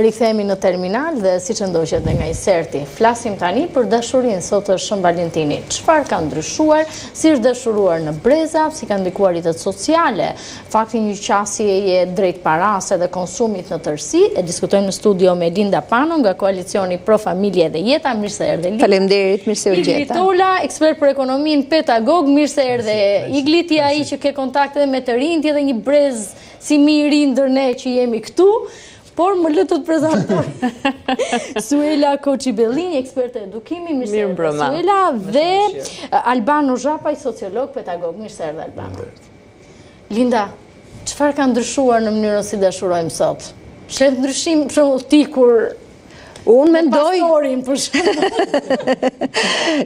Rikthehemi në terminal dhe si që ndoqet dhe nga i serti. Flasim tani për dashurinë, sot është Shën Valentini. Çfarë ka ndryshuar, si është dashuruar në breza, si ka ndikuar rrjetet sociale, fakti një qasjeje drejt paras dhe konsumit në tërësi. E diskutojmë në studio me Linda Pano nga koalicioni Pro Familje dhe Jeta. Mirë se erdhe Linda. Faleminderit, mirë se u gjeta. Igli Tola, ekspert për ekonominë, pedagog, mirë se erdhe Igli, ti ai që ke kontakt edhe me të rinjt, edhe një brez si mi i ri ndër ne që jemi këtu. Por më lë të prezantoj Suela Koçibellini, ekspert e edukimi, mirë se erdhe Suela, dhe Albano Zhapaj, sociolog, pedagog. Mirë se erdhe Albano. Linda, çfarë ka ndryshuar në mënyrën si dashurojmë sot? Shet ndryshim për shembull ti kur unë mendoj pastorin për shembull.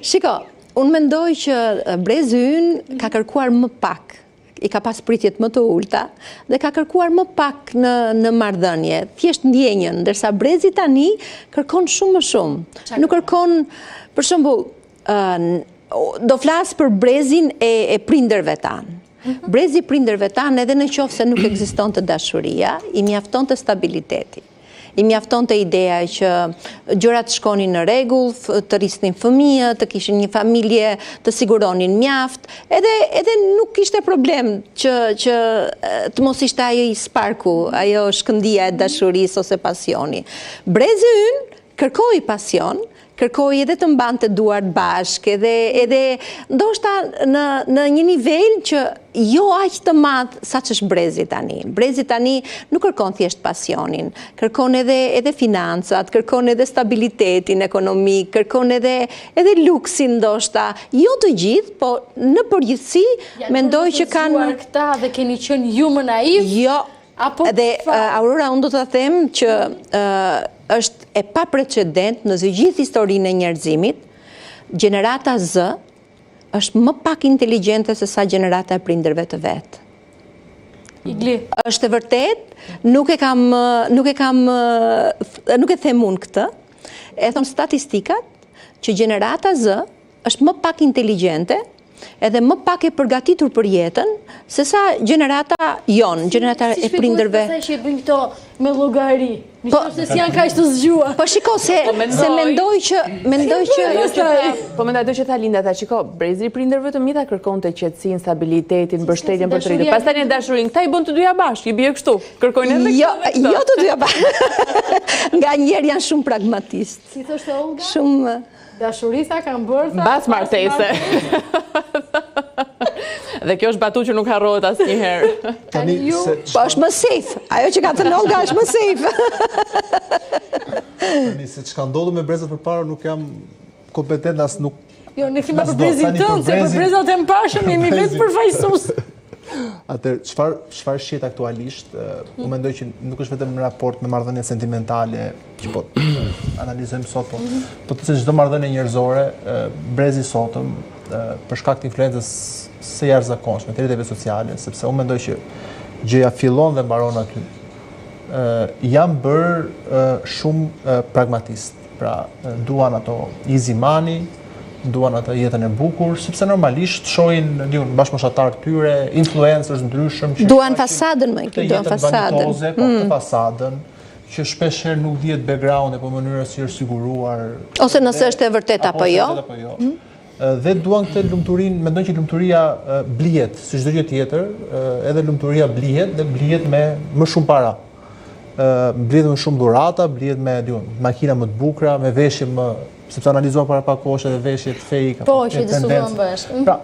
Shiko, unë mendoj që brezi ynë ka kërkuar më pak. I ka pas pritjet më të ulta dhe ka kërkuar më pak në marrëdhënie, thjesht ndjenjën, ndërsa brezi tani kërkon shumë më shumë. Nuk kërkon, për shembull, do flas për brezin e prindërve tanë. Brezi i prindërve tanë, edhe në qoftë se nuk ekzistonte dashuria, i mjaftonte stabiliteti. I mjafton të ideja që gjërat shkonin në rregull, të rrisnin fëmijë, të kishin një familje, të siguronin mjaft, edhe nuk ishte problem që të mos ishte ajo i sparku, ajo shkëndia e dashurisë ose pasioni. Brezi ynë kërkoi pasion, kërkoi edhe të mbante duart bashkë, edhe ndoshta në një nivel që jo aq të madh sa ç'është brezi tani. Brezi tani nuk kërkon thjesht pasionin, kërkon edhe financat, kërkon edhe stabilitetin ekonomik, kërkon edhe luksin ndoshta. Jo të gjithë, po në përgjithësi mendoj që kanë këta dhe keni qenë ju më naiv? Jo. Dhe Aurora, unë do të them që është e pa precedent në gjithë historinë e njerëzimit, gjenerata Z është më pak inteligjente se sa gjenerata e prindërve të vet. Igli. Është e vërtet, nuk e them unë këtë, e thon statistikat që gjenerata Z është më pak inteligjente edhe më pak e përgatitur për jetën, se sa gjenerata jonë, gjenerata e prindërve. Si që bëjnë këto me llogari, se si janë kaq të zgjuar. Po shiko se mendoj që po mendoj që tha Linda, shiko, brezi i prindërve të mi ta kërkonte qetësinë, stabilitetin, mbështetjen për të rritur. Pastaj në dashurinë, këta i bën të dyja bashkë, i bie kështu. Kërkojnë edhe këtë. Jo të dyja bashkë. Nganjëherë janë shumë pragmatistë. Si thoshte Olga? Shumë dashurisa kanë bërë mbas martese. Dhe kjo është batu që nuk harrohet asnjëherë. Po është më safe. Ajo që ka thënë Olga është më safe. Tani se çka ndodhi me brezat përpara nuk jam kompetent as nuk. Jo, ne kemi për brezin tënd, se për brezat e mbarshëm jemi vetë përfaqësues. Atëherë, çfarë shihet aktualisht? Unë mendoj që nuk është vetëm në raport me marrëdhënie sentimentale, që po analizojmë sot, po të se çdo marrëdhënie njerëzore, brezi sotëm, për shkak të influencës së jashtëzakonshme të rrjeteve sociale, sepse unë mendoj që gjëja fillon dhe mbaron aty. Jam bërë shumë pragmatist, pra duan ato easy money, duan atë jetën e bukur, sepse normalisht shohin bashkëmoshatarë tyre, influencers ndryshëm që duan fasadën më këtu, duan fasadën. Po të fasadën, që shpeshherë nuk dihet background apo mënyra si është siguruar, ose nëse është e vërtetë apo jo. Dhe duan këtë lumturinë, mendoj që lumturia blihet, si çdo gjë tjetër, edhe lumturia blihet dhe blihet me më shumë para. Blihet me shumë dhurata, blihet me makina më të bukura, me veshje më, sepse analizuar para pak kohësh edhe veshjet fake. Po, që diskutuam bashkë. Pra,